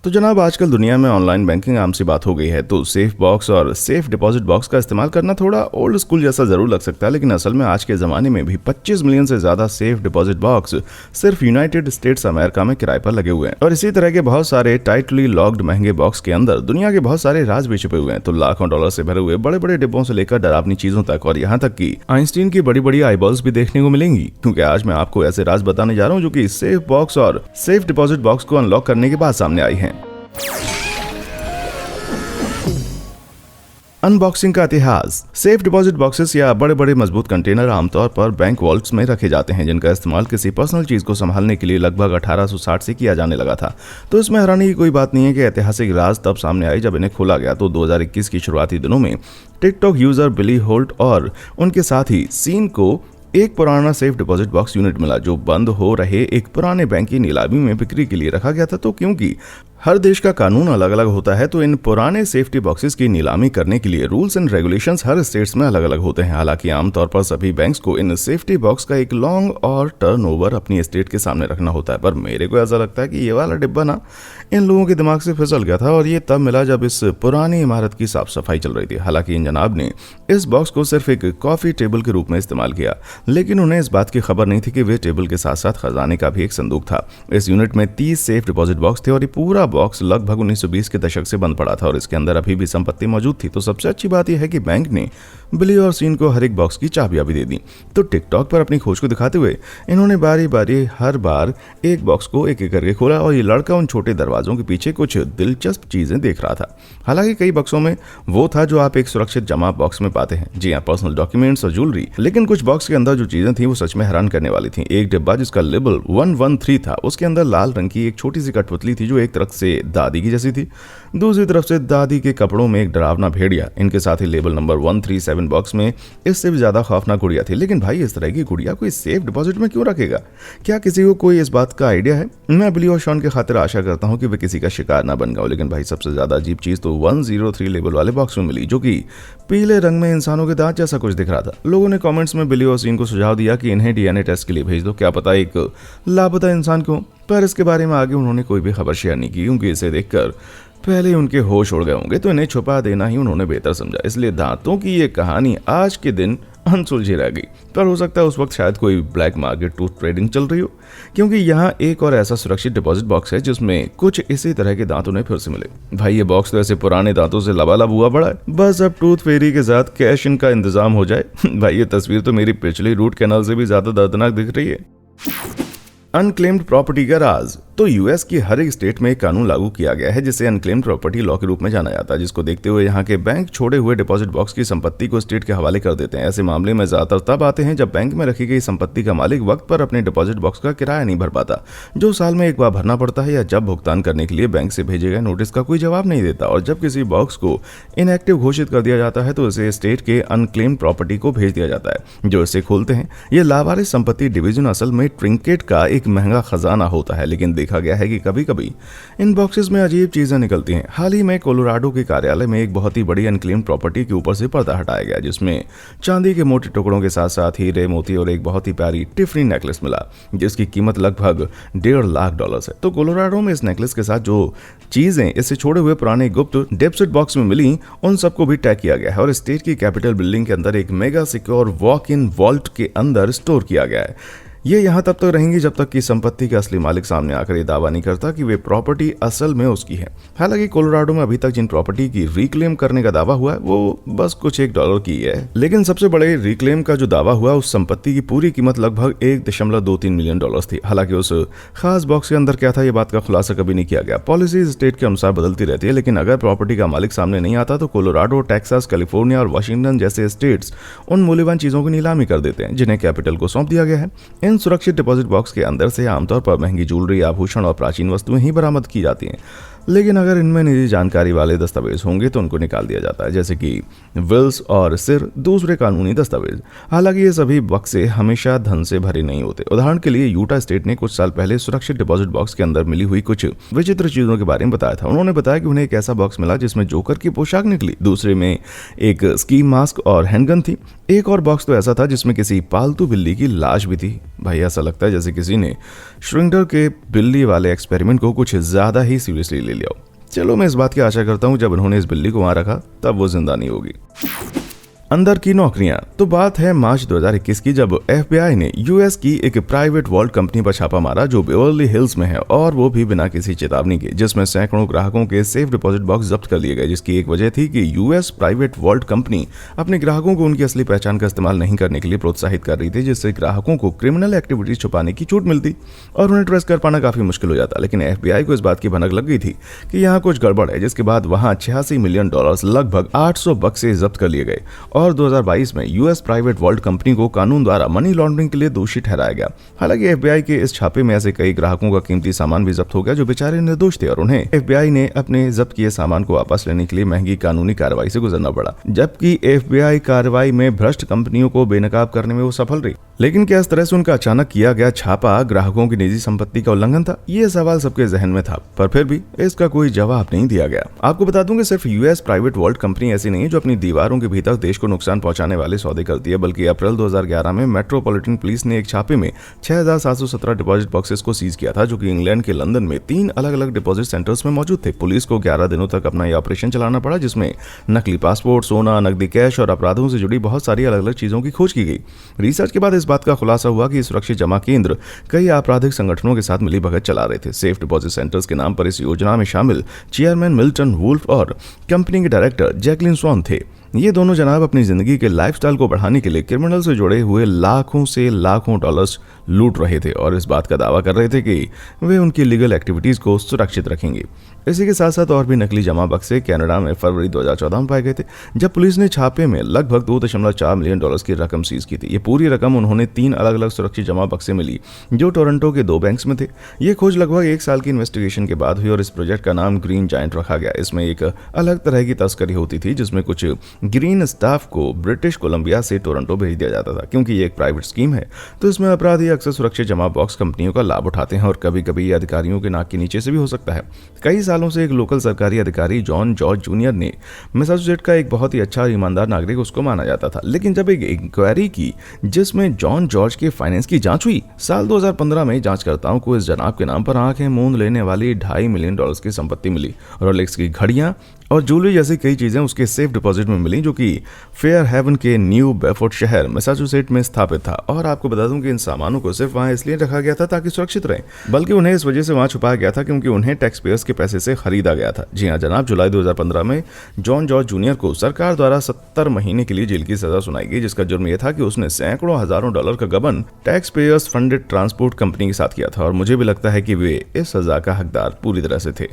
तो जनाब आजकल दुनिया में ऑनलाइन बैंकिंग आम सी बात हो गई है। तो सेफ बॉक्स और सेफ डिपॉजिट बॉक्स का इस्तेमाल करना थोड़ा ओल्ड स्कूल जैसा जरूर लग सकता है, लेकिन असल में आज के ज़माने में भी 25 मिलियन से ज़्यादा सेफ डिपॉजिट बॉक्स सिर्फ यूनाइटेड स्टेट्स अमेरिका में किराए पर लगे हुए हैं। और इसी तरह के बहुत सारे टाइटली लॉक्ड महंगे बॉक्स के अंदर दुनिया के बहुत सारे राज भी छुपे हुए हैं। तो लाखों डॉलर से भरे हुए बड़े बड़े डिब्बों से लेकर डरावनी चीज़ों तक, और यहाँ तक कि आइंस्टीन की बड़ी बड़ी आईबॉल्स भी देखने को मिलेंगी। क्योंकि आज मैं आपको ऐसे राज बताने जा रहा हूँ जो कि सेफ बॉक्स और सेफ डिपॉजिट बॉक्स को अनलॉक करने के बाद सामने आई हैं। अनबॉक्सिंग का इतिहास। सेफ डिपॉजिट बॉक्सेस या बड़े बड़े मजबूत कंटेनर आमतौर पर बैंक वॉल्ट्स में रखे जाते हैं, जिनका इस्तेमाल किसी पर्सनल चीज को संभालने के लिए लगभग 1860 से किया जाने लगा था। तो इसमें हैरानी की कोई बात नहीं है कि ऐतिहासिक राज तब सामने आई जब इन्हें खोला गया। तो 2021 की शुरुआती दिनों में टिकटॉक यूजर बिली होल्ट और उनके साथी सीन को एक पुराना सेफ डिपॉजिट बॉक्स यूनिट मिला, जो बंद हो रहे एक पुराने बैंक की नीलामी में बिक्री के लिए रखा गया था। तो क्योंकि हर देश का कानून अलग अलग होता है, तो इन पुराने सेफ्टी बॉक्सेस की नीलामी करने के लिए rules and regulations her states में अलग अलग होते हैं। हालांकि आमतौर पर सभी बैंक्स को इन सेफ्टी बॉक्स का एक लॉन्ग और टर्नओवर अपनी स्टेट के सामने रखना होता है। पर मेरे को ऐसा लगता है कि ये वाला डिब्बा ना इन लोगों के दिमाग से फिसल गया था, और ये तब मिला जब इस पुरानी इमारत की साफ सफाई चल रही थी। हालांकि इन जनाब ने इस बॉक्स को सिर्फ एक कॉफी टेबल के रूप में इस्तेमाल किया, लेकिन उन्हें इस बात की खबर नहीं थी कि वे टेबल के साथ साथ खजाने का भी एक संदूक था। इस यूनिट में 30 सेफ डिपॉजिट बॉक्स थे और ये पूरा बॉक्स लगभग 1920 के दशक से बंद पड़ा था, और इसके अंदर अभी भी संपत्ति मौजूद थी। तो सबसे अच्छी बात यह है कि बैंक ने बिली और सीन को हर एक बॉक्स की चाबियां भी दे दी। तो टिकटॉक पर अपनी खोज को दिखाते हुए इन्होंने बारी बारी हर बार एक बॉक्स को एक एक करके खोला, और ये लड़का उन छोटे दरवाजों के पीछे कुछ दिलचस्प चीजें देख रहा था। हालांकि कई बॉक्सों में वो था जो आप एक सुरक्षित जमा बॉक्स में पाते हैं, जी हाँ, पर्सनल डॉक्यूमेंट्स और ज्वेलरी। लेकिन कुछ बॉक्स के अंदर जो चीजें थी वो सच में हैरान करने वाली थी। एक डिब्बा जिसका लेबल 113 था, उसके अंदर लाल रंग की एक छोटी सी कठपुतली थी, जो एक तरफ से दादी की जैसी थी, दूसरी तरफ से दादी के कपड़ों में एक डरावना भेड़िया। इनके साथ ही लेबल नंबर 137 बॉक्स में इससे भी ज्यादा खौफनाक गुड़िया थी। लेकिन भाई, इस तरह की गुड़िया कोई सेफ डिपॉजिट में क्यों रखेगा? क्या किसी को कोई इस बात का आइडिया है? मैं बिली और शॉन के खातिर आशा करता हूं कि वे किसी का शिकार ना बन गए। लेकिन भाई, सबसे ज्यादा अजीब चीज तो 103 लेबल वाले बॉक्स में मिली, जो कि पीले रंग में इंसानों के दांत जैसा कुछ दिख रहा था। लोगों ने कमेंट्स में बिली और सीन को सुझाव दिया कि इन्हें डीएनए टेस्ट के लिए भेज दो, क्या पता एक लापता इंसान को। पर इसके बारे में आगे उन्होंने कोई भी खबर शेयर नहीं की, क्योंकि इसे देखकर पहले उनके होश उड़ गए होंगे। तो इन्हें छुपा देना ही उन्होंने बेहतर समझा। इसलिए दांतों की ये कहानी आज के दिन अनसुलझी रह गई। पर हो सकता है उस वक्त शायद कोई ब्लैक मार्केट टूथ ट्रेडिंग चल रही हो, क्योंकि यहाँ एक और ऐसा सुरक्षित डिपॉजिट बॉक्स है जिसमें कुछ इसी तरह के दांत उन्हें फिर से मिले। भाई, ये बॉक्स तो ऐसे पुराने दांतों से लबालब हुआ पड़ा है, बस अब टूथ फेरी के साथ कैश इन का इंतजाम हो जाए। भाई, ये तस्वीर तो मेरी पिछली रूट कैनाल से भी ज्यादा दर्दनाक दिख रही है। अनक्लेम्ड प्रॉपर्टी का राज। तो यूएस की हर एक स्टेट में एक कानून लागू किया गया है जिसे अनक्लेम्ड प्रॉपर्टी लॉ के रूप में जाना जाता है, जिसको देखते हुए यहाँ के बैंक छोड़े हुए डिपॉजिट बॉक्स की संपत्ति को स्टेट के हवाले कर देते हैं। ऐसे मामले में ज्यादातर तब आते हैं जब बैंक में रखी गई संपत्ति का मालिक वक्त पर अपने डिपॉजिट बॉक्स का किराया नहीं भर पाता, जो साल में एक बार भरना पड़ता है, या जब भुगतान करने के लिए बैंक से भेजे गए नोटिस का कोई जवाब नहीं देता। और जब किसी बॉक्स को इनएक्टिव घोषित कर दिया जाता है तो इसे स्टेट के अनक्लेम्ड प्रॉपर्टी को भेज दिया जाता है, जो इसे खोलते हैं। ये लावारिस संपत्ति डिवीजन असल में ट्रिंकेट का एक महंगा खजाना होता है, लेकिन देखा गया है कि कभी कभी इन बॉक्सेस में अजीब चीजें निकलती हैं। हाल ही में कोलोराडो के कार्यालय में एक बहुत ही बड़ी अनक्लेम्ड प्रॉपर्टी के ऊपर से पर्दा हटाया गया, जिसमें चांदी के मोटे टुकड़ों के साथ साथ हीरे, मोती और एक बहुत ही प्यारी टिफनी नेकलेस मिला, जिसकी कीमत लगभग $1.5 लाख है। तो कोलोराडो में इस नेकलेस के साथ जो चीजें इससे छोड़े हुए पुराने गुप्त डिपॉजिट बॉक्स में मिली, उन सबको भी टैग किया गया है और स्टेट की कैपिटल बिल्डिंग के अंदर एक mega secure walk in vault के अंदर स्टोर किया गया है। ये यहाँ तब तक रहेंगी जब तक कि संपत्ति का असली मालिक सामने आकर ये दावा नहीं करता कि वे प्रॉपर्टी असल में उसकी है। हालांकि कोलोराडो में अभी तक जिन प्रॉपर्टी की रिक्लेम करने का दावा हुआ है वो बस कुछ $1 की है, लेकिन सबसे बड़े रिक्लेम का जो दावा हुआ उस संपत्ति की पूरी कीमत लगभग $1.23 मिलियन थी। हालांकि उस खास बॉक्स के अंदर क्या था, ये बात का खुलासा कभी नहीं किया गया। पॉलिसी स्टेट के अनुसार बदलती रहती है, लेकिन अगर प्रॉपर्टी का मालिक सामने नहीं आता तो कोलोराडो, टेक्सास, कैलिफोर्निया और वाशिंगटन जैसे स्टेट्स उन मूल्यवान चीजों की नीलामी कर देते हैं, जिन्हें कैपिटल को सौंप दिया गया है। इन सुरक्षित डिपॉजिट बॉक्स के अंदर से आमतौर पर महंगी ज्वेलरी, आभूषण और प्राचीन वस्तुएं ही बरामद की जाती हैं, लेकिन अगर इनमें निजी जानकारी वाले दस्तावेज होंगे तो उनको निकाल दिया जाता है, जैसे कि विल्स और सिर दूसरे कानूनी दस्तावेज। हालांकि ये सभी बक्से हमेशा धन से भरे नहीं होते। उदाहरण के लिए यूटा स्टेट ने कुछ साल पहले सुरक्षित डिपॉजिट बॉक्स के अंदर मिली हुई कुछ विचित्र चीजों के बारे में बताया था। उन्होंने बताया कि उन्हें एक ऐसा बॉक्स मिला जिसमें जोकर की पोशाक निकली, दूसरे में एक स्की मास्क और हैंडगन थी, एक और बॉक्स तो ऐसा था जिसमें किसी पालतू बिल्ली की लाश भी थी। भाई, ऐसा लगता है जैसे किसी ने श्रिंडर के बिल्ली वाले एक्सपेरिमेंट को कुछ ज्यादा ही सीरियसली लिए ले आओ। चलो मैं इस बात की आशा करता हूँ जब उन्होंने इस बिल्ली को वहां रखा तब वो जिंदा नहीं होगी। अंदर की नौकरियां। तो बात है मार्च 2021 की, जब FBI ने यूएस की एक प्राइवेट वॉल्ट कंपनी पर छापा मारा जो बेवर्ली हिल्स में है, और वो भी बिना किसी चेतावनी के, जिसमें सैकड़ों ग्राहकों के सेफ डिपॉजिट बॉक्स जब्त कर लिए गए। जिसकी एक वजह थी कि यूएस प्राइवेट वॉल्ट कंपनी अपने ग्राहकों को उनकी असली पहचान का इस्तेमाल नहीं करने के लिए प्रोत्साहित कर रही थी, जिससे ग्राहकों को क्रिमिनल एक्टिविटीज छुपाने की छूट मिलती और उन्हें ट्रेस कर पाना काफी मुश्किल हो जाता। लेकिन FBI को इस बात की भनक लग गई थी कि यहाँ कुछ गड़बड़ है, जिसके बाद वहां $86 मिलियन लगभग 800 बक्से जब्त कर लिए गए और 2022 में यूएस प्राइवेट वॉल्ट कंपनी को कानून द्वारा मनी लॉन्ड्रिंग के लिए दोषी ठहराया गया। हालांकि FBI के इस छापे में ऐसे कई ग्राहकों का कीमती सामान भी जब्त हो गया जो बेचारे निर्दोष थे, और उन्हें FBI ने अपने जब्त किए सामान को वापस लेने के लिए महंगी कानूनी कार्रवाई से गुजरना पड़ा। जबकि FBI कार्रवाई में भ्रष्ट कंपनियों को बेनकाब करने में वो सफल रही। लेकिन क्या इस तरह से उनका अचानक किया गया छापा ग्राहकों की निजी संपत्ति का उल्लंघन था? ये सवाल सबके जहन में था, पर फिर भी इसका कोई जवाब नहीं दिया गया। आपको बता दूं कि सिर्फ यूएस प्राइवेट वॉल्ट कंपनी ऐसी नहीं है जो अपनी दीवारों के भीतर देश को नुकसान पहुंचाने वाले सौदे करती है, बल्कि अप्रैल 2011 में मेट्रोपॉलिटन पुलिस ने एक छापे में 6717 डिपॉजिट बॉक्सेस को सीज किया था, जो कि इंग्लैंड के लंदन में 3 अलग अलग डिपॉजिट सेंटर्स में मौजूद थे। पुलिस को 11 दिनों तक अपना यह ऑपरेशन चलाना पड़ा, जिसमें नकली पासपोर्ट, सोना, नकदी कैश और अपराधों से जुड़ी बहुत सारी अलग अलग चीजों की खोज की गई। रिसर्च के बाद इस बात का खुलासा हुआ कि सुरक्षित जमा केंद्र कई आपराधिक संगठनों के साथ मिलीभगत चला रहे थे। सेफ डिपॉजिट सेंटर्स के नाम पर इस योजना में शामिल चेयरमैन मिल्टन वुल्फ और कंपनी के डायरेक्टर जैकलिन स्वॉन थे। ये दोनों जनाब अपनी जिंदगी के लाइफस्टाइल को बढ़ाने के लिए क्रिमिनल से जुड़े हुए लाखों से लाखों डॉलर्स लूट रहे थे और इस बात का दावा कर रहे थे कि वे उनकी लीगल एक्टिविटीज को सुरक्षित रखेंगे। इसी के साथ साथ और भी नकली जमा बक्से कनाडा में फरवरी 2014 में पाए गए थे, जब पुलिस ने छापे में लगभग $2.4 मिलियन की रकम सीज की थी। ये पूरी रकम उन्होंने 3 अलग अलग सुरक्षित जमा बक्से में ली जो टोरंटो के 2 बैंक्स में थे। ये खोज लगभग 1 साल की इन्वेस्टिगेशन के बाद हुई और इस प्रोजेक्ट का नाम ग्रीन जायंट रखा गया। इसमें एक अलग तरह की तस्करी होती थी, जिसमें कुछ ग्रीन स्टाफ को ब्रिटिश कोलंबिया से टोरंटो भेज दिया जाता था। क्योंकि ये एक प्राइवेट स्कीम है तो इसमें अपराधी अक्सर सुरक्षित जमा बॉक्स कंपनियों का लाभ उठाते हैं और कभी कभी ये अधिकारियों के नाक के नीचे से भी हो सकता है। कई सालों से एक लोकल सरकारी अधिकारी जॉन जॉर्ज जूनियर ने मैसाचुसेट्स का एक बहुत ही अच्छा और ईमानदार नागरिक उसको माना जाता था। लेकिन जब एक इंक्वायरी की जिसमें जॉन जॉर्ज के फाइनेंस की जांच हुई, साल 2015 में जांचकर्ताओं को इस जनाब के नाम पर आंखें मूंद लेने वाली $2.5 मिलियन की संपत्ति मिली। रोलेक्स की घड़ियां और ज्वेलरी जैसी कई चीजें उसके सेफ डिपॉजिट में मिली, जो कि फेयर हेवन के न्यू बेफोर्ड शहर मैसाचुसेट्स में स्थापित था। और आपको बता दूं कि इन सामानों को सिर्फ वहां इसलिए रखा गया था ताकि सुरक्षित रहे, बल्कि उन्हें इस वजह से वहां छुपाया गया था क्योंकि उन्हें टैक्स पेयर्स के पैसे से खरीदा गया था। जी हाँ जनाब, जुलाई 2015 में जॉन जॉर्ज जूनियर को सरकार द्वारा 70 महीने के लिए जेल की सजा सुनाई गई, जिसका जुर्म यह था कि उसने सैकड़ों हजारों डॉलर का गबन tax payers funded transport company के साथ किया था। और मुझे भी लगता है कि वे इस सजा का हकदार पूरी तरह से थे।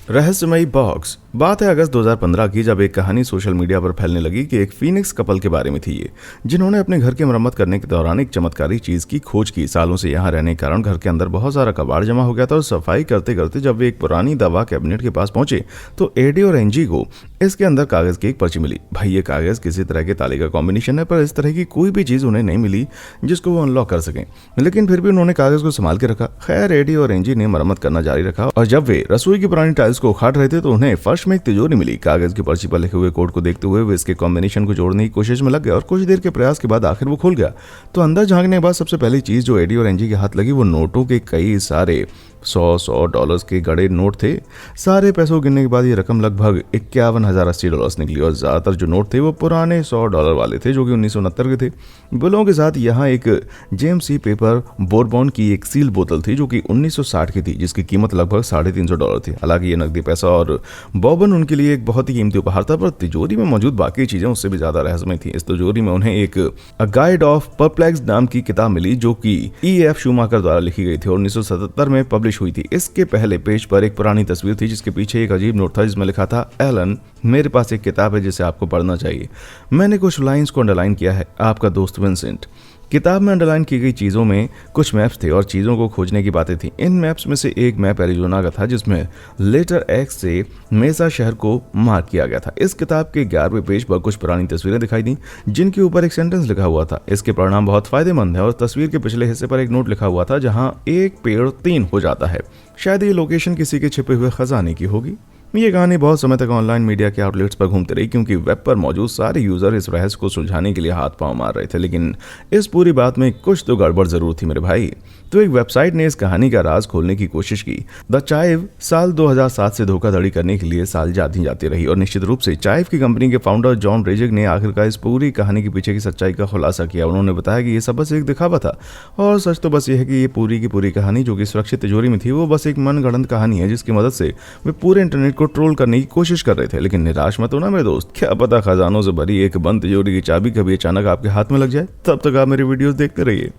रहस्यमयी बॉक्स। बात है अगस्त 2015 की, जब एक कहानी सोशल मीडिया पर फैलने लगी कि एक फीनिक्स कपल के बारे में थी ये, जिन्होंने अपने घर की मरम्मत करने के दौरान एक चमत्कारी चीज की खोज की। सालों से यहाँ रहने के कारण घर के अंदर बहुत सारा कबाड़ जमा हो गया था और सफाई करते करते जब वे एक पुरानी दवा कैबिनेट के पास पहुंचे तो एडी और एनजी को इसके अंदर कागज की एक पर्ची मिली। भाई ये कागज किसी तरह के ताले का कॉम्बिनेशन है, पर इस तरह की कोई भी चीज उन्हें नहीं मिली जिसको वो अनलॉक कर सकें। लेकिन फिर भी उन्होंने कागज को संभाल के रखा। खैर एडी और एनजी ने मरम्मत करना जारी रखा और जब वे रसोई की पुरानी टाइल्स को उखाड़ रहे थे तो उन्हें फर्श में एक तिजोरी मिली। कागज की पर्ची पर लिखे हुए कोड को देखते हुए वे इसके कॉम्बिनेशन को जोड़ने की कोशिश में लग गए और कुछ देर के प्रयास के बाद आखिर वो खुल गया। तो अंदर झांकने के बाद सबसे पहली चीज जो एडी और एनजी के हाथ लगी वो नोटों के कई सारे $100 के गड़े नोट थे। सारे पैसों गिनने के बाद ये रकम लगभग $51,080 निकली और ज्यादातर जो नोट थे वो पुराने $100 वाले थे जो कि 1969 के थे। बिलों के साथ यहाँ एक जेम्स सी पेपर बोरबॉन की एक सील बोतल थी जो कि 1960 की थी, जिसकी कीमत लगभग $350 थी। हालांकि ये नकदी पैसा और बॉर्बन उनके लिए एक बहुत ही कीमती उपहार था, पर तिजोरी में मौजूद बाकी चीजें उससे भी ज्यादा रहस्यमय थी। इस तिजोरी में उन्हें एक अ गाइड ऑफ परप्लेक्स नाम की किताब मिली जो कि E.F. शूमाकर द्वारा लिखी गई थी और 1977 में पब्लिश हुई थी। इसके पहले पेज पर एक पुरानी तस्वीर थी जिसके पीछे एक अजीब नोट था जिसमें लिखा था, एलन मेरे पास एक किताब है जिसे आपको पढ़ना चाहिए। मैंने कुछ लाइंस को अंडरलाइन किया है, आपका दोस्त विंसेंट। किताब में अंडरलाइन की गई चीज़ों में कुछ मैप्स थे और चीज़ों को खोजने की बातें थी। इन मैप्स में से एक मैप एरिजोना का था जिसमें लेटर एक्स से मेसा शहर को मार्क किया गया था। इस किताब के 11वें पेज पर कुछ पुरानी तस्वीरें दिखाई दी जिनके ऊपर एक सेंटेंस लिखा हुआ था, इसके परिणाम बहुत फायदेमंद है। और तस्वीर के पिछले हिस्से पर एक नोट लिखा हुआ था जहाँ एक पेड़ 3 हो जाता है। शायद ये लोकेशन किसी के छिपे हुए खजाने की होगी। ये कहानी बहुत समय तक ऑनलाइन मीडिया के आउटलेट्स पर घूमती रही, क्योंकि वेब पर मौजूद सारे यूजर इस रहस्य को सुलझाने के लिए हाथ पांव मार रहे थे। लेकिन इस पूरी बात में कुछ तो गड़बड़ जरूर थी मेरे भाई। तो एक वेबसाइट ने इस कहानी का राज खोलने की कोशिश की। द चाइव साल 2007 से धोखाधड़ी करने के लिए साल जाती रही, और निश्चित रूप से चाइव की कंपनी के फाउंडर जॉन रेजिक ने आखिरकार इस पूरी कहानी के पीछे की सच्चाई का खुलासा किया। उन्होंने बताया कि ये सब बस एक दिखावा था, और सच तो बस ये है कि ये पूरी की पूरी कहानी जो कि सुरक्षित तिजोरी में थी, वो बस एक मनगढ़ंत कहानी है जिसकी मदद से वे पूरे इंटरनेट को ट्रोल करने की कोशिश कर रहे थे। लेकिन निराश मत होना मेरे दोस्त, क्या पता खजानों से भरी एक बंद तिजोरी की चाबी कभी अचानक आपके हाथ में लग जाए। तब तक आप मेरी वीडियोस देखते रहिए।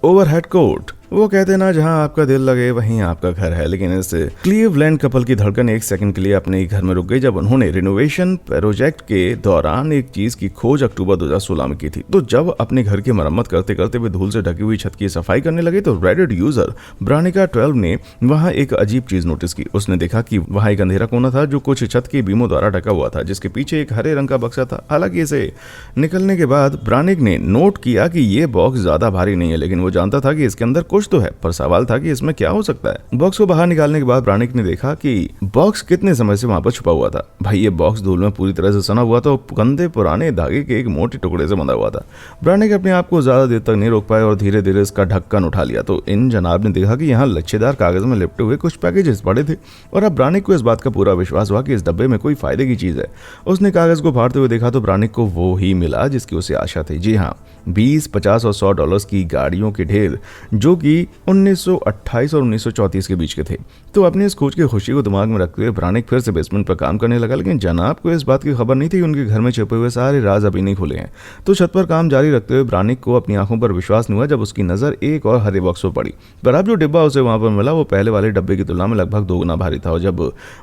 ओवरहेड कोर्ट, वो कहते हैं ना, जहां आपका दिल लगे वहीं आपका घर है। लेकिन इस क्लीवलैंड कपल की धड़कन एक सेकंड के लिए अपने ही घर में रुक गई जब उन्होंने रिनोवेशन प्रोजेक्ट के दौरान एक चीज की खोज अक्टूबर 2016 में की थी। तो जब अपने घर की मरम्मत करते करते वे धूल से ढकी हुई छत की सफाई करने लगे तो रेडिट यूजर ब्रानिका 12 ने वहां एक अजीब चीज नोटिस की। उसने देखा कि वहां एक अंधेरा कोना था जो कुछ छत के बीमों द्वारा ढका हुआ था, जिसके पीछे एक हरे रंग का बक्सा था। हालांकि इसे निकलने के बाद ब्रानिक ने नोट किया कि ये बॉक्स ज्यादा भारी नहीं है, लेकिन वो जानता था कि इसके अंदर कुछ तो है, पर सवाल था कि इसमें क्या हो सकता है। बॉक्स को बाहर निकालने के बाद ब्रानिक ने देखा कि बॉक्स कितने समय से वहां पर छुपा हुआ था। भाई ये बॉक्स धूल में पूरी तरह से सना हुआ था और गंदे पुराने धागे के एक मोटे टुकड़े से बंधा हुआ था। ब्रानिक अपने आप को ज्यादा देर तक नहीं रोक पाए और धीरे धीरे इसका ढक्कन उठा लिया। तो इन जनाब ने देखा कि यहाँ लच्छेदार कागज में लिपटे हुए कुछ पैकेजेस पड़े थे, और अब ब्रानिक को इस बात का पूरा विश्वास हुआ कि इस डब्बे में कोई फायदे की चीज है। उसने कागज को फाड़ते हुए देखा तो ब्रानिक को वो ही मिला जिसकी उसे आशा थी। जी हाँ, 20, 50 और $100 की गाड़ियों के ढेर, जो कि 1928 और 1934 के बीच के थे। तो अपनी इस खोज की खुशी को दिमाग में रखते हुए ब्रानिक फिर से बेसमेंट पर काम करने लगा। लेकिन जनाब को इस बात की खबर नहीं थी कि उनके घर में छिपे हुए सारे राज अभी नहीं खुले हैं। तो छत पर काम जारी रखते हुए ब्रानिक को अपनी आंखों पर विश्वास नहीं हुआ जब उसकी नजर एक और हरे बॉक्स पर पड़ी। पर अब जो डिब्बा उसे वहां पर मिला वो पहले वाले डब्बे की तुलना में लगभग 2 गुना भारी था। और जब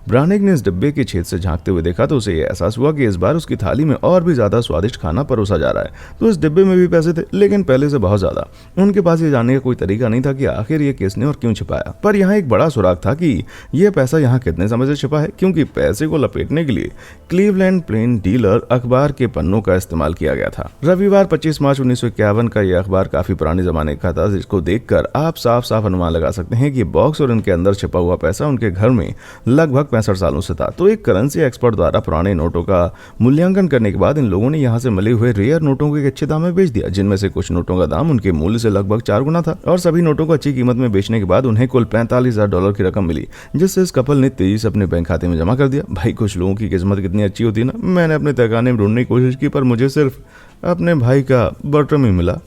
ब्रानिक ने इस डिब्बे के छेद से झांकते हुए देखा तो उसे यह एहसास हुआ कि इस बार उसकी थाली में और भी ज्यादा स्वादिष्ट खाना परोसा जा रहा है। तो इस डिब्बे में भी पैसे थे, लेकिन पहले से बहुत ज्यादा। उनके पास ये जानने का कोई तरीका नहीं था कि आखिर ये किसने और क्यों छिपाया। पर यहाँ एक बड़ा सुराग था कि यह पैसा यहाँ कितने समय से छिपा है, क्योंकि पैसे को लपेटने के लिए क्लीवलैंड प्लेन डीलर अखबार के पन्नों का इस्तेमाल किया गया था। रविवार 25 मार्च 1951 का यह अखबार काफी पुराने जमाने का था, जिसको देखकर आप साफ साफ अनुमान लगा सकते हैं कि बॉक्स और इनके अंदर छिपा हुआ पैसा उनके घर में लगभग 65 सालों से था। तो एक करेंसी एक्सपर्ट द्वारा पुराने नोटों का मूल्यांकन करने के बाद इन लोगों ने यहाँ से मिले हुए रेयर नोटों को एक अच्छे दाम में बेच दिया, जिनमें से कुछ नोटों का दाम उनके मूल्य से लगभग 4 गुना था। और सभी नोटों को अच्छी कीमत में बेचने के बाद उन्हें कुल $45,000 की रकम मिली, जिससे इस कपल ने तेजी से अपने बैंक खाते में जमा कर दिया। भाई कुछ लोगों की किस्मत कितनी अच्छी होती है ना। मैंने अपने तहखाने में ढूंढने की कोशिश की, पर मुझे सिर्फ अपने भाई का बटरम ही मिला।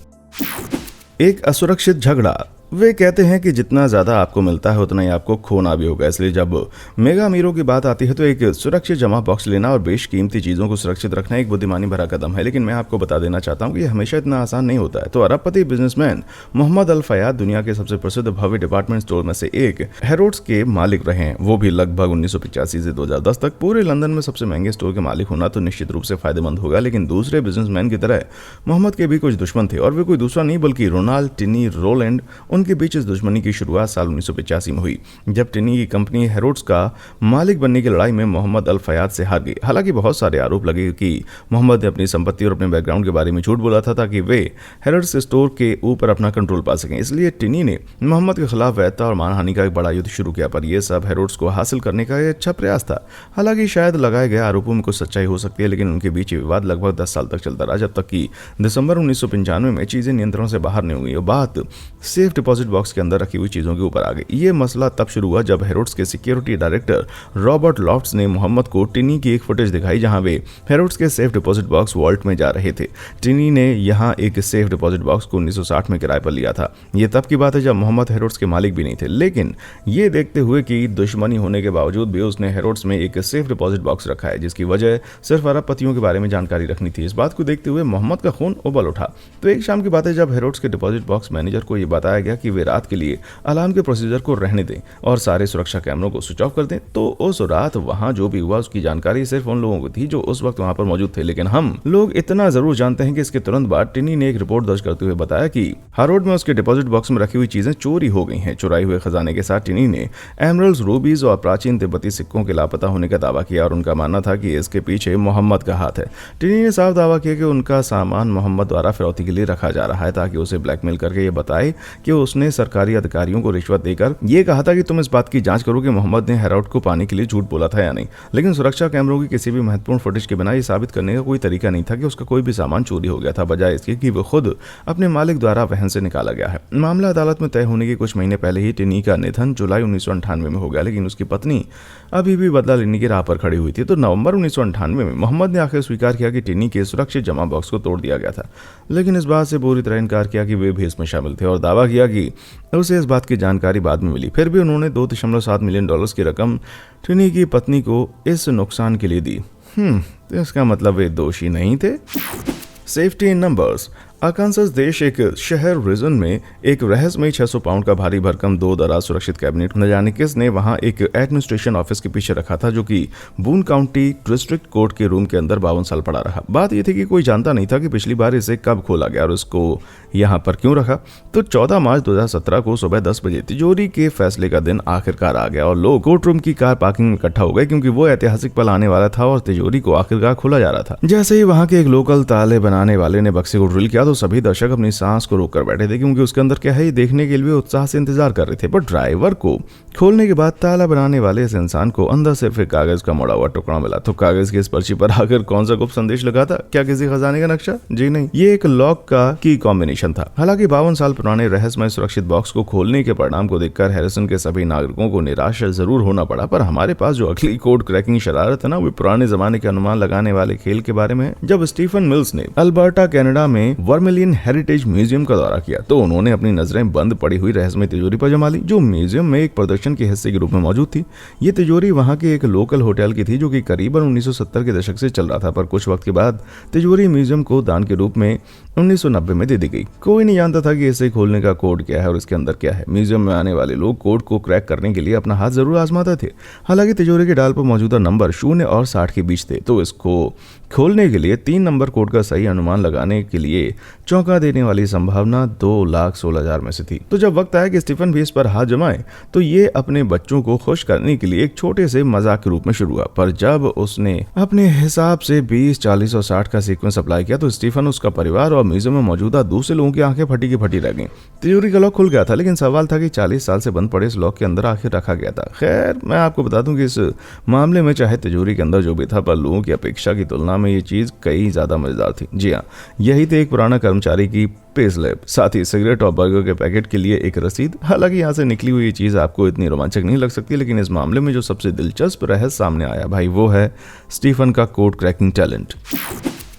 एक असुरक्षित झगड़ा। वे कहते हैं कि जितना ज़्यादा आपको मिलता है उतना ही आपको खोना भी होगा। इसलिए जब मेगा अमीरों की बात आती है तो एक सुरक्षित जमा बॉक्स लेना और बेशकीमती चीज़ों को सुरक्षित रखना एक बुद्धिमानी भरा कदम है। लेकिन मैं आपको बता देना चाहता हूँ कि यह हमेशा इतना आसान नहीं होता है। तो अरबपति बिजनेसमैन मोहम्मद अल फयाद दुनिया के सबसे प्रसिद्ध भव्य डिपार्टमेंट स्टोर में से एक हैरोड्स के मालिक रहे हैं। वो भी लगभग 1985 से 2010 तक। पूरे लंदन में सबसे महंगे स्टोर के मालिक होना तो निश्चित रूप से फायदेमंद होगा, लेकिन दूसरे बिजनेसमैन की तरह मोहम्मद के भी कुछ दुश्मन थे, और वे कोई दूसरा नहीं बल्कि रोनाल्ड टिनी रोलैंड। उनके बीच इस दुश्मनी की शुरुआत साल 1985 में हुई, जब टिनी की कंपनी हैरोड्स का मालिक बनने की लड़ाई में मोहम्मद अल फयाद से हार गई। हालांकि बहुत सारे आरोप लगे कि मोहम्मद ने अपनी संपत्ति और अपने बैकग्राउंड के बारे में झूठ बोला था ताकि वे हैरोड्स स्टोर के ऊपर अपना कंट्रोल पा सकें। इसलिए टिनी ने मोहम्मद के खिलाफ वैधता और मानहानि का एक बड़ा युद्ध शुरू किया, पर यह सब हैरोड्स को हासिल करने का एक अच्छा प्रयास था। हालांकि शायद लगाए गए आरोपों में कुछ सच्चाई हो सकती है, लेकिन उनके बीच विवाद लगभग 10 साल तक चलता रहा, जब तक कि दिसंबर 1995 में चीजें नियंत्रण से बाहर नहीं हुई और बात सेफ डिपॉजिट बॉक्स के अंदर रखी हुई चीजों के ऊपर आ गई। ये मसला तब शुरू हुआ जब हैरोड्स के सिक्योरिटी डायरेक्टर रॉबर्ट लॉफ्ट्स ने मोहम्मद को टिनी की एक फुटेज दिखाई जहां वे हैरोड्स के सेफ डिपॉजिट बॉक्स वॉल्ट में जा रहे थे। टिनी ने यहां एक सेफ डिपॉजिट बॉक्स को 1960 में किराए पर लिया था। यह तब की बात है जब मोहम्मद हैरोड्स के मालिक भी नहीं थे, लेकिन ये देखते हुए कि दुश्मनी होने के बावजूद भी उसने हैरोड्स में एक सेफ डिपॉजिट बॉक्स रखा है, जिसकी वजह सिर्फ अरबपतियों के बारे में जानकारी रखनी थी। इस बात को देखते हुए मोहम्मद का खून उबल उठा। तो एक शाम की बात है जब हैरोड्स के डिपॉजिट बॉक्स मैनेजर को यह बताया गया कि वे रात के लिए अलार्म के प्रोसीजर को रहने दें और सारे सुरक्षा कैमरों को स्विच ऑफ कर दें। तो उस रात वहां जो भी हुआ उसकी जानकारी सिर्फ उन लोगों को थी जो उस वक्त वहां पर मौजूद थे। लेकिन हम लोग इतना जरूर जानते हैं कि इसके तुरंत बाद टिनी ने एक रिपोर्ट दर्ज करते हुए बताया कि हैरोड में उसके डिपॉजिट बॉक्स में रखी हुई चीजें चोरी हो गई हैं। चुराए हुए खजाने के साथ टिनी ने एमरल्ड्स, रूबीज और प्राचीन तिब्बती सिक्कों के लापता होने का दावा किया और उनका मानना था कि इसके पीछे मोहम्मद का हाथ है। टिनी ने साफ दावा किया कि उनका सामान मोहम्मद द्वारा फिरौती के लिए रखा जा रहा है ताकि उसे ब्लैकमेल करके ये बताए कि उसने सरकारी अधिकारियों को रिश्वत देकर ये कहा था कि तुम इस बात की जांच करो कि मोहम्मद ने हैरोल्ड को पाने के लिए झूठ बोला था या नहीं। लेकिन सुरक्षा कैमरों की किसी भी महत्वपूर्ण फुटेज के बिना ये साबित करने का कोई तरीका नहीं था कि उसका कोई भी सामान चोरी हो गया था, बजाय इसके कि वो खुद अपने मालिक द्वारा वहन से निकाला गया है। मामला अदालत में तय होने के कुछ महीने पहले ही टिनी का निधन जुलाई 1998 में हो गया, लेकिन उसकी पत्नी अभी भी बदला लेने की राह पर खड़ी हुई थी। तो नवंबर 1998 में मोहम्मद ने आखिर स्वीकार किया कि टिनी के सुरक्षित जमा बॉक्स को तोड़ दिया गया था, लेकिन इस बात से पूरी तरह इनकार किया कि वे भी इसमें शामिल थे और दावा किया कि उसे इस बात की जानकारी बाद में मिली। फिर भी उन्होंने $2.7 मिलियन की रकम टिनी की पत्नी को इस नुकसान के लिए दी। तो इसका मतलब वे दोषी नहीं थे। Safety in numbers. अकांसास देश एक शहर रीजन में एक रहस्यमयी 600 पाउंड का भारी भरकम दो दराज सुरक्षित कैबिनेट न जाने किसने वहां एक एडमिनिस्ट्रेशन ऑफिस के पीछे रखा था, जो कि बून काउंटी डिस्ट्रिक्ट कोर्ट के रूम के अंदर 52 साल पड़ा रहा। बात यह थी कि कोई जानता नहीं था कि पिछली बार इसे कब खोला गया और उसको यहाँ पर क्यों रखा। तो 14 मार्च 2017 को सुबह 10 बजे तिजोरी के फैसले का दिन आखिरकार आ गया और लोग कोर्ट रूम की कार पार्किंग में इकट्ठा हो गए, क्योंकि वो ऐतिहासिक पल आने वाला था और तिजोरी को आखिरकार खोला जा रहा था। जैसे ही वहां के एक लोकल ताले बनाने वाले ने बक्से को ड्रिल किया तो सभी दर्शक अपनी सांस को रोककर बैठे थे, क्योंकि उसके अंदर क्या है ये देखने के लिए उत्साह से इंतजार कर रहे थे। पर ड्राइवर को खोलने के बाद ताला बनाने वाले इस इंसान को अंदर सिर्फ एक कागज का मोड़ा हुआ टुकड़ा मिला। तो कागज की इस पर्ची पर आकर कौन सा गुप्त संदेश लगा था? क्या किसी खजाने का नक्शा? जी नहीं, ये एक लॉक का की कॉम्बिनेशन था। हालांकि 52 साल पुराने रहस्यमय सुरक्षित बॉक्स को खोलने के परिणाम को देखकर हैरिसन के सभी नागरिकों को निराश जरूर होना पड़ा, पर हमारे पास जो अगली कोड क्रैकिंग शरारत है ना, वो पुराने जमाने के अनुमान लगाने वाले खेल के बारे में। जब स्टीफन मिल्स ने अल्बर्टा कनाडा में वर्मिलियन हेरिटेज म्यूजियम का दौरा किया तो उन्होंने अपनी नजरें बंद पड़ी हुई रहस्यमय तिजोरी पर जमा ली, जो म्यूजियम में एक प्रदर्शन के हिस्से के रूप में मौजूद थी। ये तिजोरी वहां के एक लोकल होटल की थी, जो कि करीबन 1970 के दशक से चल रहा था, पर कुछ वक्त के बाद तिजोरी म्यूजियम को दान के रूप में 1990 में दे दी गई। कोई नहीं जानता था कि इसे खोलने का कोड क्या है और इसके अंदर क्या है। म्यूजियम में आने वाले लोग कोड को क्रैक करने के लिए अपना हाथ जरूर आजमाते थे। हालांकि तिजोरी के डाल पर मौजूदा नंबर 0 और 60 के बीच थे, तो इसको खोलने के लिए 3 नंबर कोड का सही अनुमान लगाने के लिए चौंका देने वाली संभावना 2,16,000 में से थी। तो जब वक्त आया कि स्टीफन भी इस पर हाथ जमाए, तो ये अपने बच्चों को खुश करने के लिए एक छोटे से मजाक के रूप में शुरू हुआ। पर जब उसने अपने हिसाब से 20, 40 और 60 का सीक्वेंस अप्लाई किया तो स्टीफन, उसका परिवार और म्यूजियम में मौजूदा दूसरे लोगों की आंखें फटी की फटी रह गईं। तिजोरी का लॉक खुल गया था, लेकिन सवाल था कि 40 साल से बंद पड़े इस लॉक के अंदर आखिर रखा गया था। खैर, मैं आपको बता दूं कि इस मामले में चाहे तिजोरी के अंदर जो भी था, पर लोगों की अपेक्षा की तुलना में ये चीज कई ज्यादा मजेदार थी। जी हाँ, यही थे एक पुराना कर्मचारी की पे स्लिप, साथ ही सिगरेट और बर्गर के पैकेट के लिए एक रसीद। हालांकि यहाँ से निकली हुई ये चीज आपको इतनी रोमांचक नहीं लग सकती, लेकिन इस मामले में जो सबसे दिलचस्प रहस्य सामने आया भाई, वो है स्टीफन का कोड क्रैकिंग टैलेंट।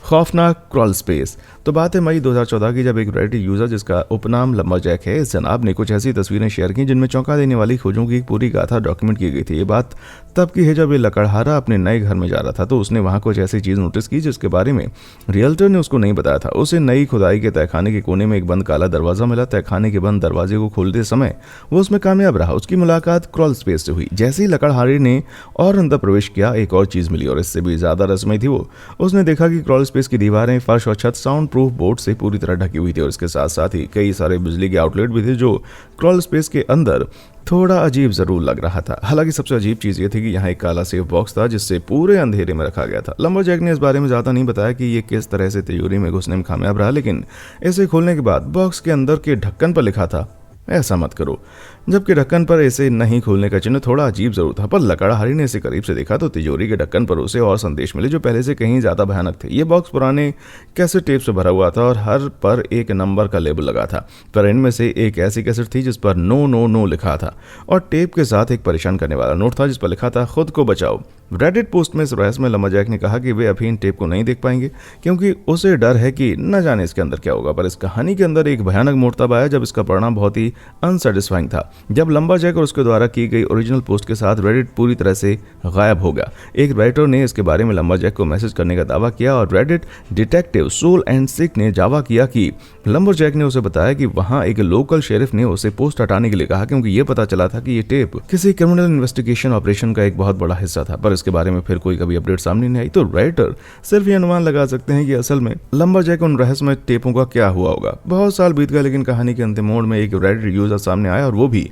खौफनाक क्रॉल स्पेस। तो बात है मई 2014 की, जब एक रेडिट यूजर जिसका उपनाम लंबरजैक है, इस जनाब ने कुछ ऐसी तस्वीरें शेयर की जिनमें चौंका देने वाली खोजों की एक पूरी गाथा डॉक्यूमेंट की गई थी। ये बात तब की है जब ये लकड़हारा अपने नए घर में जा रहा था, तो उसने वहां कुछ ऐसी चीज नोटिस की जिसके बारे में रियल्टर ने उसको नहीं बताया था। उसे नई खुदाई के तहखाने के कोने में एक बंद काला दरवाजा मिला। तहखाने के बंद दरवाजे को खोलते समय वो उसमें कामयाब रहा। उसकी मुलाकात क्रॉल स्पेस से हुई। जैसे ही लकड़हारे ने और अंदर प्रवेश किया, एक और चीज मिली और इससे भी ज्यादा रसमई थी वो। उसने देखा कि क्रॉल स्पेस की दीवारें, फर्श और छत साउंड प्रूफ बोर्ड से पूरी तरह ढकी हुई थी और इसके साथ साथ ही कई सारे बिजली के आउटलेट भी थे, जो क्रॉल स्पेस के अंदर थोड़ा अजीब जरूर लग रहा था। हालांकि सबसे अजीब चीज ये थी कि यहाँ एक काला सेफ बॉक्स था जिससे पूरे अंधेरे में रखा गया था। लंबरजैक ने इस बारे में ज्यादा नहीं बताया कि ये किस तरह से तिजोरी में घुसने में कामयाब रहा, लेकिन इसे खोलने के बाद बॉक्स के अंदर के ढक्कन पर लिखा था, ऐसा मत करो, जबकि ढक्कन पर इसे नहीं खोलने का चिन्ह थोड़ा अजीब जरूर था। पर लकड़हारी ने इसे करीब से देखा तो तिजोरी के ढक्कन पर उसे और संदेश मिले जो पहले से कहीं ज्यादा भयानक थे। ये बॉक्स पुराने कैसेट टेप से भरा हुआ था और हर पर एक नंबर का लेबल लगा था, पर इनमें से एक ऐसी कैसेट थी जिस पर नो नो नो लिखा था और टेप के साथ एक परेशान करने वाला नोट था जिस पर लिखा था, खुद को बचाओ। रेडिट पोस्ट में इस रहस्य में लंबरजैक ने कहा कि वे अभी इन टेप को नहीं देख पाएंगे क्योंकि उसे डर है कि न जाने इसके अंदर क्या होगा। पर इस कहानी के अंदर एक भयानक मोड़ तब आया जब इसका परिणाम बहुत ही अनसेटिस्फाइंग था। जब लंबरजैक और उसके द्वारा की गई ओरिजिनल पोस्ट के साथ रेडिट पूरी तरह से गायब हो गया। एक राइटर ने इसके बारे में लंबरजैक को मैसेज करने का दावा किया और रेडिट डिटेक्टिव सोल एंड सिक ने दावा किया कि लंबरजैक ने उसे बताया कि वहां एक लोकल शेरिफ ने उसे पोस्ट हटाने के लिए कहा क्योंकि यह पता चला था कि ये टेप किसी क्रिमिनल इन्वेस्टिगेशन ऑपरेशन का एक बहुत बड़ा हिस्सा था। पर इसके बारे में फिर कोई कभी अपडेट सामने नहीं आई। तो राइटर सिर्फ ये अनुमान लगा सकते हैं कि असल में लंबरजैक उन रहस्यमय टेपों का क्या हुआ होगा। बहुत साल बीत गए लेकिन कहानी के अंतिम मोड़ में एक रेडिट यूजर सामने आया और वो भी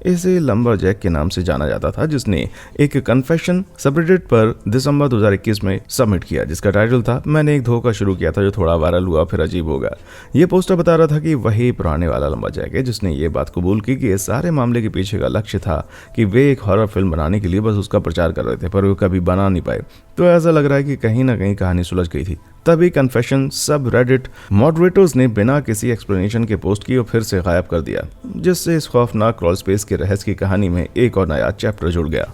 इसे लंबरजैक के नाम से जाना जाता था, जिसने एक कन्फेशन सबरेडिट पर दिसंबर 2021 में सबमिट किया, जिसका टाइटल था मैंने एक धोखा शुरू किया था जो थोड़ा वायरल हुआ फिर अजीब होगा। ये पोस्टर बता रहा था कि वही पुराने वाला लंबरजैक है जिसने ये बात कबूल की कि इस सारे मामले के पीछे का लक्ष्य था कि वे एक हॉरर फिल्म बनाने के लिए बस उसका प्रचार कर रहे थे, पर वो कभी बना नहीं पाए। तो ऐसा लग रहा है कि कहीं ना कहीं कहानी सुलझ गई थी। तभी कन्फेशन सब रेडिट मॉडरेटर्स ने बिना किसी एक्सप्लेनेशन के पोस्ट की और फिर से गायब कर दिया, जिससे इस खौफनाक क्रॉल स्पेस के रहस्य की कहानी में एक और नया चैप्टर जुड़ गया।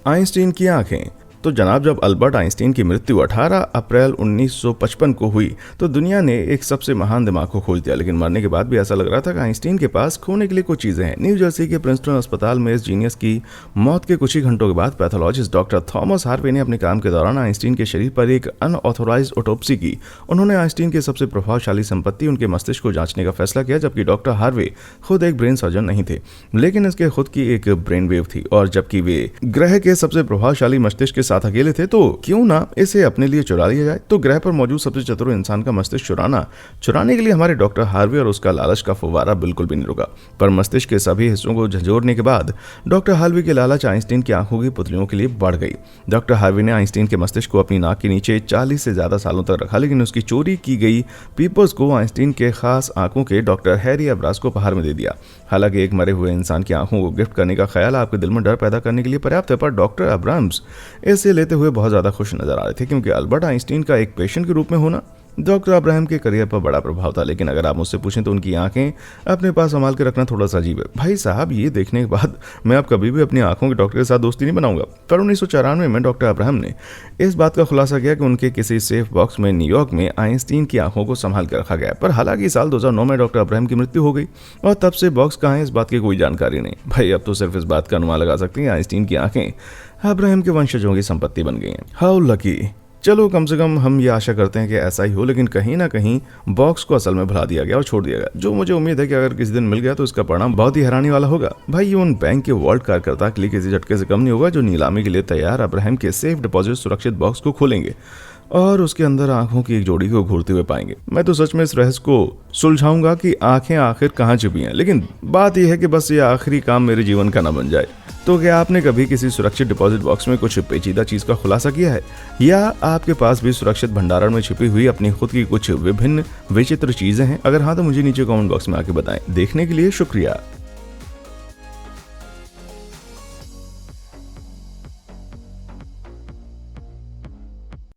आइंस्टीन की आंखें। तो जनाब, जब अल्बर्ट आइंस्टीन की मृत्यु 18 अप्रैल 1955 को हुई तो दुनिया ने एक सबसे महान दिमाग को खोज दिया, लेकिन मरने के बाद भी ऐसा लग रहा था कि आइंस्टीन के पास खोने के लिए कुछ चीजें हैं। न्यू जर्सी के प्रिंसटन अस्पताल में इस जीनियस की मौत के कुछ ही घंटों के बाद पैथोलॉजिस्ट डॉक्टर थॉमस हार्वे ने अपने काम के दौरान आइंस्टीन के शरीर पर एक अनऑथोराइज्ड ऑटोप्सी की। उन्होंने आइंस्टीन की सबसे प्रभावशाली संपत्ति उनके मस्तिष्क को जांचने का फैसला किया, जबकि डॉक्टर हार्वे खुद एक ब्रेन सर्जन नहीं थे, लेकिन इसके खुद की एक ब्रेन वेव थी। और जबकि वे ग्रह के सबसे प्रभावशाली मस्तिष्क के साथ अकेले थे, तो क्यों ना इसे अपने लिए चुरा लिया जाए। तो ग्रह पर मौजूद सबसे चतुर इंसान का मस्तिष्क चुराने के लिए हमारे डॉक्टर हार्वे और उसका लालच का फव्वारा बिल्कुल भी नहीं रुका। पर मस्तिष्क के सभी हिस्सों को झंझोरने के बाद डॉक्टर हार्वे की लालच आइंस्टीन की आंखों की पुतलियों के लिए बढ़ गई। डॉक्टर हार्वे ने आइंस्टीन के मस्तिष्क को अपनी नाक के नीचे 40 से ज्यादा सालों तक रखा, लेकिन उसकी चोरी की गई पेपर्स को आइंस्टीन के खास आंखों के डॉक्टर हैरी अब्रास को उपहार में दे दिया। हालांकि एक मरे हुए इंसान की आंखों को गिफ्ट करने का ख्याल आपके दिल में डर पैदा करने के लिए पर्याप्त है, पर डॉक्टर अब्राम्स इसे लेते हुए बहुत ज्यादा खुश नजर आ रहे थे, क्योंकि अल्बर्ट आइंस्टीन का एक पेशेंट के रूप में होना डॉक्टर अब्राहम के करियर पर बड़ा प्रभाव था। लेकिन अगर आप मुझसे पूछें तो उनकी आंखें अपने पास संभाल के रखना थोड़ा सा अजीब है। भाई साहब, ये देखने के बाद मैं अब कभी भी अपनी आंखों के डॉक्टर के साथ दोस्ती नहीं बनाऊंगा। पर 1994 में डॉक्टर अब्राहम ने इस बात का खुलासा किया कि उनके किसी सेफ बॉक्स में न्यूयॉर्क में आइंस्टीन की आंखों को संभाल कर रखा गया। पर हालांकि साल 2009 में डॉक्टर अब्राहम की मृत्यु हो गई और तब से बॉक्स कहाँ है इस बात की कोई जानकारी नहीं। भाई, अब तो सिर्फ इस बात का अनुमान लगा सकते हैं आइंस्टीन की आंखें अब्राहम के वंशजों की संपत्ति बन गई हैं। How lucky. चलो, कम से कम हम ये आशा करते हैं कि ऐसा ही हो, लेकिन कहीं ना कहीं बॉक्स को असल में भुला दिया गया और छोड़ दिया गया, जो मुझे उम्मीद है कि अगर किसी दिन मिल गया तो इसका परिणाम बहुत ही हैरानी वाला होगा। भाई, ये उन बैंक के वॉल्ट कार्यकर्ता के लिए किसी झटके से कम नहीं होगा जो नीलामी के लिए तैयार अब्राहम के सेफ डिपॉजिट सुरक्षित बॉक्स को खोलेंगे और उसके अंदर आंखों की एक जोड़ी को घूरते हुए पाएंगे। मैं तो सच में इस रहस्य को सुलझाऊंगा कि आंखें आखिर कहाँ छुपी हैं, लेकिन बात यह है कि बस ये आखिरी काम मेरे जीवन का न बन जाए। तो क्या आपने कभी किसी सुरक्षित डिपॉजिट बॉक्स में कुछ पेचीदा चीज का खुलासा किया है, या आपके पास भी सुरक्षित भंडारण में छिपी हुई अपनी खुद की कुछ विभिन्न विचित्र चीजें हैं? अगर हाँ, तो मुझे नीचे कमेंट बॉक्स में आके बताएं। देखने के लिए शुक्रिया।